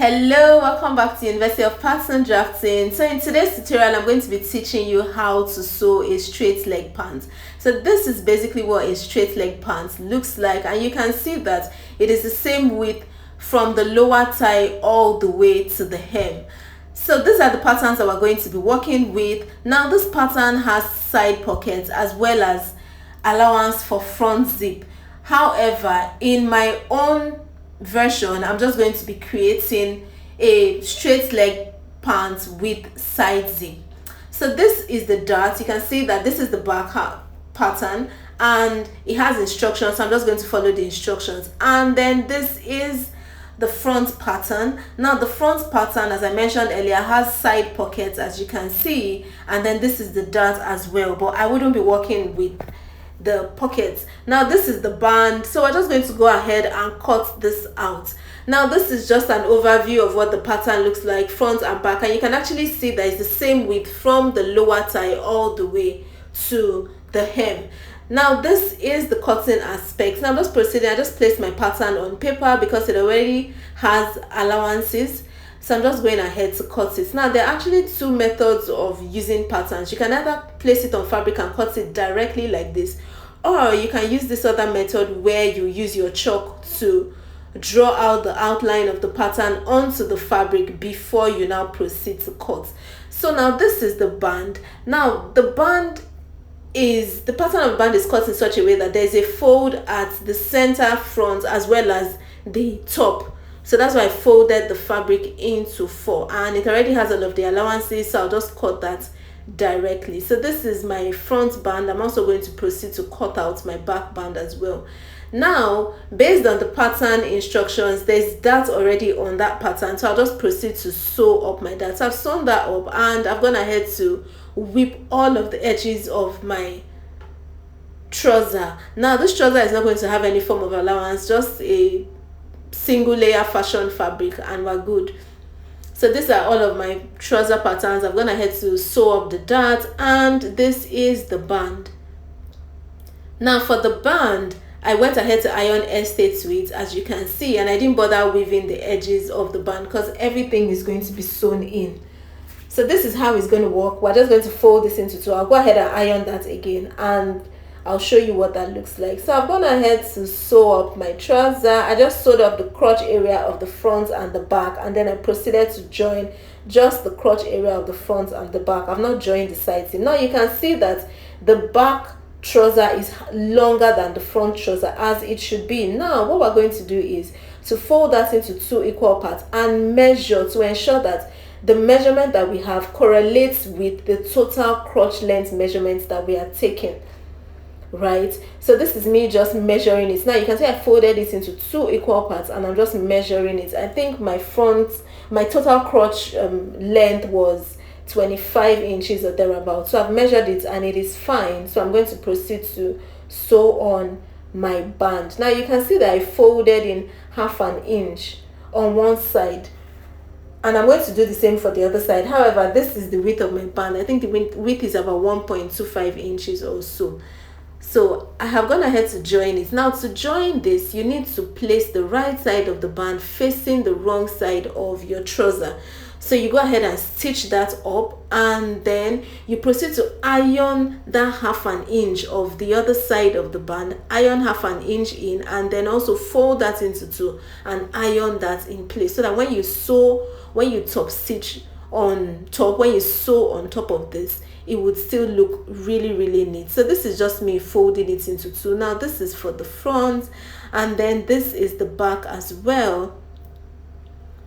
Hello, welcome back to University of Pattern Drafting. So in today's tutorial, I'm going to be teaching you how to sew a straight leg pant. So this is basically what a straight leg pant looks like, and you can see that it is the same width from the lower thigh all the way to the hem. So these are the patterns that we're going to be working with. Now this pattern has side pockets as well as allowance for front zip. However, in my own version, I'm just going to be creating a straight leg pants with side zip. So this is the dart. You can see that this is the back pattern and it has instructions, so I'm just going to follow the instructions. And then this is the front pattern. Now the front pattern, as I mentioned earlier, has side pockets, as you can see, and then this is the dart as well, but I wouldn't be working with the pockets. Now this is the band, so we're just going to go ahead and cut this out. Now this is just an overview of what the pattern looks like front and back, and you can actually see that it's the same width from the lower thigh all the way to the hem. Now this is the cutting aspect. Now I'm just proceeding. I just placed my pattern on paper because it already has allowances, so I'm just going ahead to cut it. Now there are actually two methods of using patterns. You can either place it on fabric and cut it directly like this, or you can use this other method where you use your chalk to draw out the outline of the pattern onto the fabric before you now proceed to cut. So now this is the band. Now the pattern of the band is cut in such a way that there's a fold at the center front as well as the top. So that's why I folded the fabric into four, and it already has all of the allowances, so I'll just cut that directly. So this is my front band. I'm also going to proceed to cut out my back band as well. Now, based on the pattern instructions, there's dart already on that pattern, so I'll just proceed to sew up my dart. So I've sewn that up, and I've gone ahead to whip all of the edges of my trouser. Now this trouser is not going to have any form of allowance, just a single layer fashion fabric, and we're good. So these are all of my trouser patterns. I've gone ahead to sew up the dart, and this is the band. Now for the band, I went ahead to iron estate to it, as you can see, and I didn't bother weaving the edges of the band because everything is going to be sewn in. So this is how it's going to work. We're just going to fold this into two. I'll go ahead and iron that again, and I'll show you what that looks like. So I've gone ahead to sew up my trouser. I just sewed up the crotch area of the front and the back, and then I proceeded to join just the crotch area of the front and the back. I've not joined the side seam. Now you can see that the back trouser is longer than the front trouser, as it should be. Now what we're going to do is to fold that into two equal parts and measure to ensure that the measurement that we have correlates with the total crotch length measurements that we are taking. Right, so this is me just measuring it. Now you can see I folded it into two equal parts, and I'm just measuring it. I think my total crotch length was 25 inches or thereabouts, so I've measured it and it is fine. So I'm going to proceed to sew on my band. Now you can see that I folded in half an inch on one side, and I'm going to do the same for the other side. However, this is the width of my band. I think the width is about 1.25 inches or so. So I have gone ahead to join it. Now to join this, you need to place the right side of the band facing the wrong side of your trouser. So you go ahead and stitch that up, and then you proceed to iron that half an inch of the other side of the band, iron half an inch in, and then also fold that into two and iron that in place, so that when you sew on top of this, it would still look really neat. So this is just me folding it into two. Now this is for the front, and then this is the back as well.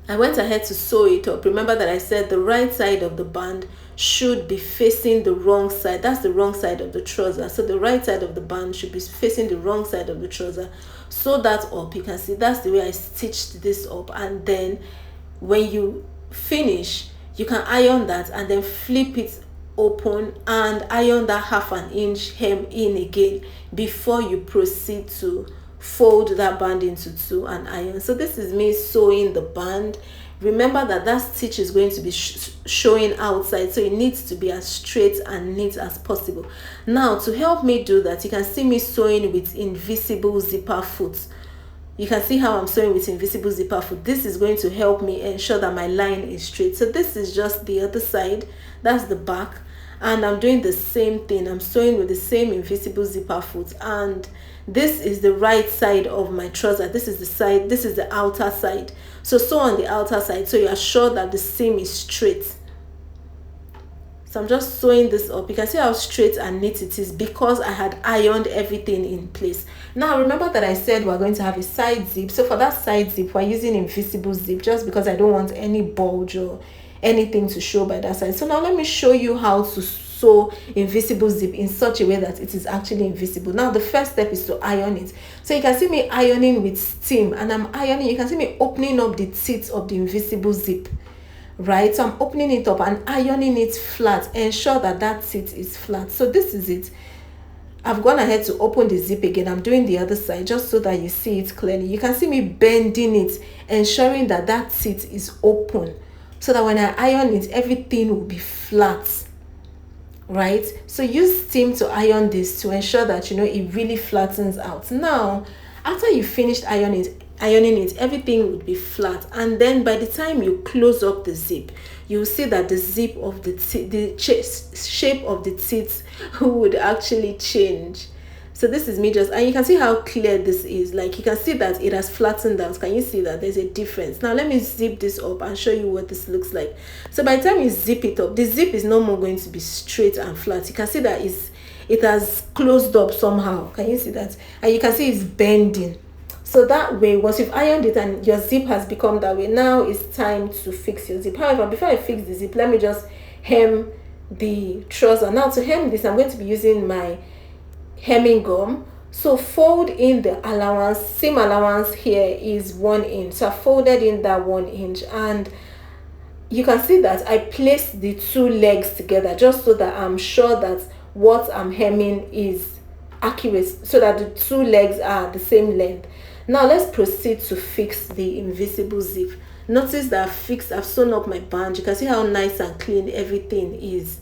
I went ahead to sew it up. Remember that I said the right side of the band should be facing the wrong side. That's the wrong side of the trouser. So the right side of the band should be facing the wrong side of the trouser. Sew that up. You can see that's the way I stitched this up, and then when you finish, you can iron that and then flip it open and iron that half an inch hem in again before you proceed to fold that band into two and iron. So this is me sewing the band. Remember that stitch is going to be showing outside, so it needs to be as straight and neat as possible. Now to help me do that, you can see me sewing with invisible zipper foot. You can see how I'm sewing with invisible zipper foot. This is going to help me ensure that my line is straight. So this is just the other side, that's the back, and I'm doing the same thing. I'm sewing with the same invisible zipper foot, and this is the right side of my trouser. This is the side, this is the outer side. So sew on the outer side so you are sure that the seam is straight. So I'm just sewing this up. You can see how straight and neat it is because I had ironed everything in place. Now remember that I said we're going to have a side zip. So for that side zip, we're using invisible zip just because I don't want any bulge or anything to show by that side. So now let me show you how to sew invisible zip in such a way that it is actually invisible. Now the first step is to iron it. So you can see me ironing with steam, and I'm ironing. You can see me opening up the teeth of the invisible zip. Right, so I'm opening it up and ironing it flat. Ensure that that teeth is flat. So this is it. I've gone ahead to open the zip again. I'm doing the other side just so that you see it clearly. You can see me bending it, ensuring that that teeth is open, so that when I iron it, everything will be flat. Right, so use steam to iron this to ensure that it really flattens out. Now after you finished ironing it, everything would be flat, and then by the time you close up the zip, you'll see that the zip of the shape of the teeth would actually change. So this is me and you can see how clear this is. Like, you can see that it has flattened out. Can you see that there's a difference? Now let me zip this up and show you what this looks like. So by the time you zip it up, the zip is no more going to be straight and flat. You can see that it has closed up somehow. Can you see that? And you can see it's bending. So that way, once you've ironed it and your zip has become that way, now it's time to fix your zip. However, before I fix the zip, let me just hem the trouser. Now to hem this, I'm going to be using my hemming gum. So fold in the allowance. Seam allowance here is 1 inch. So I folded in that 1 inch, and you can see that I placed the two legs together just so that I'm sure that what I'm hemming is accurate, so that the two legs are the same length. Now let's proceed to fix the invisible zip. Notice that I've sewn up my band. You can see how nice and clean everything is.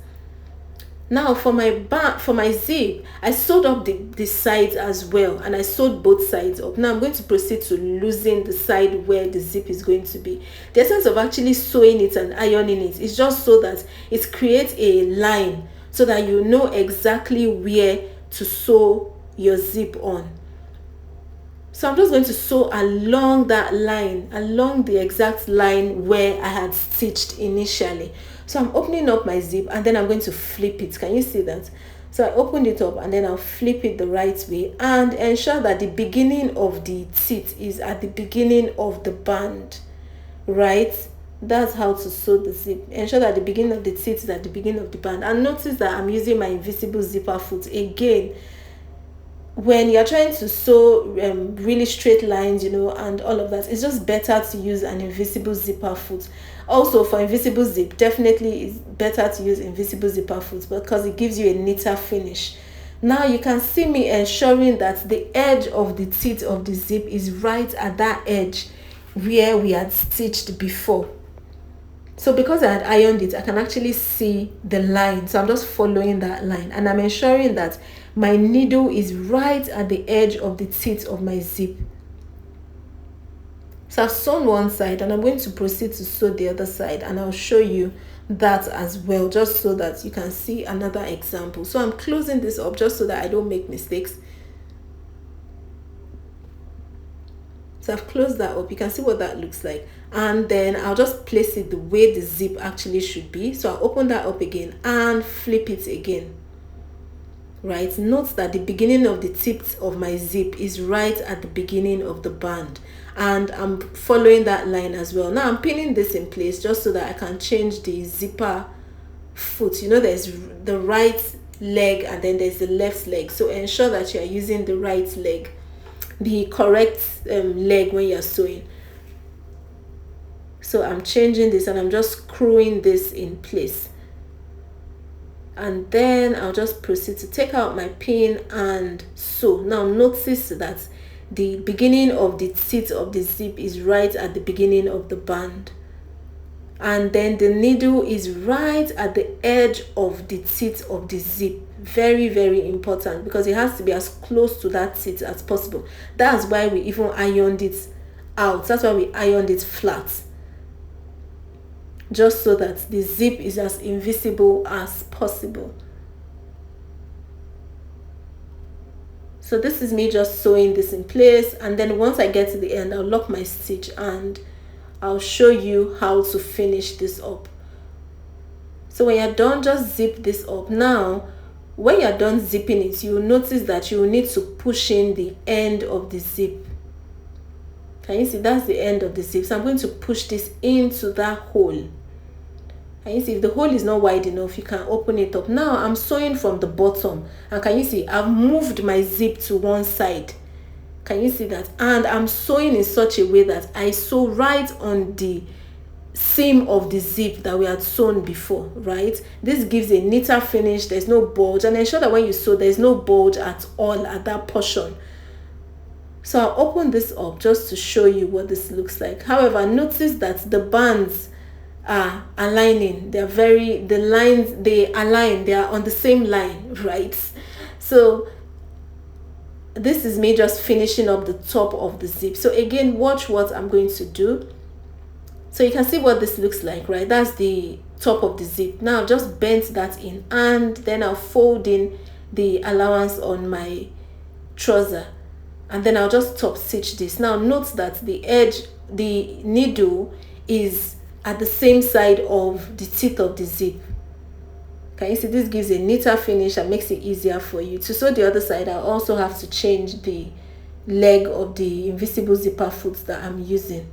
Now for my zip, I sewed up the sides as well, and I sewed both sides up. Now I'm going to proceed to loosen the side where the zip is going to be. The essence of actually sewing it and ironing it is just so that it creates a line, so that you know exactly where to sew your zip on. So I'm just going to sew along that line, along the exact line where I had stitched initially. So I'm opening up my zip, and then I'm going to flip it. Can you see that? So I opened it up, and then I'll flip it the right way and ensure that the beginning of the teeth is at the beginning of the band. Right? That's how to sew the zip. Ensure that the beginning of the teeth is at the beginning of the band. And notice that I'm using my invisible zipper foot again. When you're trying to sew really straight lines, and all of that, it's just better to use an invisible zipper foot. Also, for invisible zip, definitely it's better to use invisible zipper foot because it gives you a neater finish. Now you can see me ensuring that the edge of the teeth of the zip is right at that edge where we had stitched before. So because I had ironed it, I can actually see the line. So I'm just following that line, and I'm ensuring that my needle is right at the edge of the teeth of my zip. So I've sewn one side, and I'm going to proceed to sew the other side, and I'll show you that as well, just so that you can see another example. So I'm closing this up just so that I don't make mistakes. So I've closed that up. You can see what that looks like. And then I'll just place it the way the zip actually should be. So I'll open that up again and flip it again. Right? Note that the beginning of the tip of my zip is right at the beginning of the band. And I'm following that line as well. Now I'm pinning this in place just so that I can change the zipper foot. There's the right leg and then there's the left leg. So ensure that you are using the right leg, the correct leg when you're sewing. So I'm changing this and I'm just screwing this in place. And then I'll just proceed to take out my pin and sew. Now notice that the beginning of the teeth of the zip is right at the beginning of the band. and then the needle is right at the edge of the teeth of the zip. Very, very important, because it has to be as close to that teeth as possible. That's why we even ironed it out. That's why we ironed it flat, just so that the zip is as invisible as possible. So this is me just sewing this in place, and then once I get to the end, I'll lock my stitch and I'll show you how to finish this up. So when you're done, just zip this up. Now when you're done zipping it, you'll notice that you will need to push in the end of the zip. Can you see? That's the end of the zip. So I'm going to push this into that hole. Can you see? If the hole is not wide enough, you can open it up. Now I'm sewing from the bottom, and can you see I've moved my zip to one side? Can you see that? And I'm sewing in such a way that I sew right on the seam of the zip that we had sewn before, right? This gives a neater finish. There's no bulge, and ensure that when you sew, there's no bulge at all at that portion. So I'll open this up just to show you what this looks like. However, notice that the bands are aligning. The lines, they align, they are on the same line, right? So this is me just finishing up the top of the zip. So again, watch what I'm going to do. So you can see what this looks like, right? That's the top of the zip. Now just bend that in, and then I'll fold in the allowance on my trouser, and then I'll just top stitch this. Now note that the edge, the needle is at the same side of the teeth of the zip. Can you see? This gives a neater finish and makes it easier for you. To sew the other side, I also have to change the leg of the invisible zipper foot that I'm using.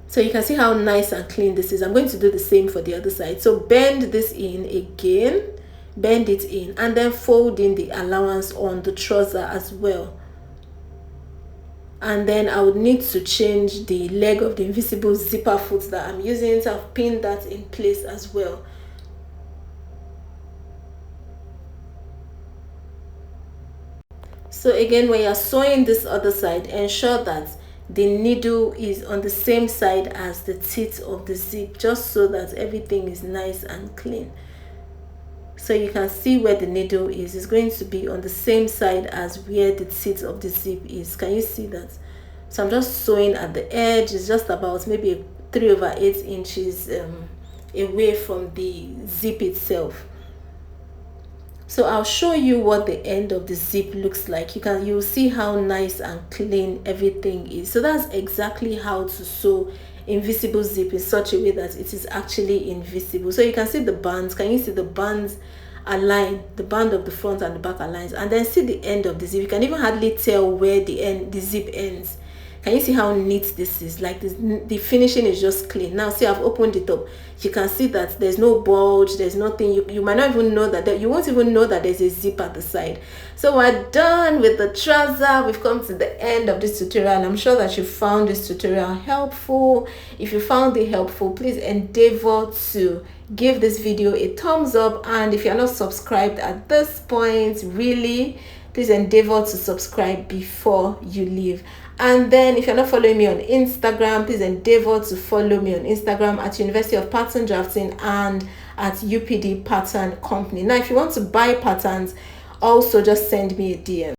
So you can see how nice and clean this is. I'm going to do the same for the other side. So bend this in again, bend it in, and then fold in the allowance on the trouser as well. And then I would need to change the leg of the invisible zipper foot that I'm using, so I've pinned that in place as well. So again, when you're sewing this other side, ensure that the needle is on the same side as the teeth of the zip, just so that everything is nice and clean. So you can see where the needle is. It's going to be on the same side as where the teeth of the zip is. Can you see that? So I'm just sewing at the edge. It's just about maybe 3/8 inches away from the zip itself. So I'll show you what the end of the zip looks like. You'll see how nice and clean everything is. So that's exactly how to sew invisible zip in such a way that it is actually invisible. So you can see the bands. Can you see the bands align? The band of the front and the back aligns, and then see the end of the zip. You can even hardly tell where the zip ends. Can you see how neat this is? Like this, the finishing is just clean. Now see, I've opened it up. You can see that there's no bulge, there's nothing. You might not even know that, you won't even know that there's a zip at the side. So we're done with the trouser. We've come to the end of this tutorial. I'm sure that you found this tutorial helpful. If you found it helpful, please endeavor to give this video a thumbs up, and if you're not subscribed at this point, really, please endeavor to subscribe before you leave. And then if you're not following me on Instagram, please endeavor to follow me on Instagram at University of Pattern Drafting and at UPD Pattern Company. Now if you want to buy patterns, also just send me a DM.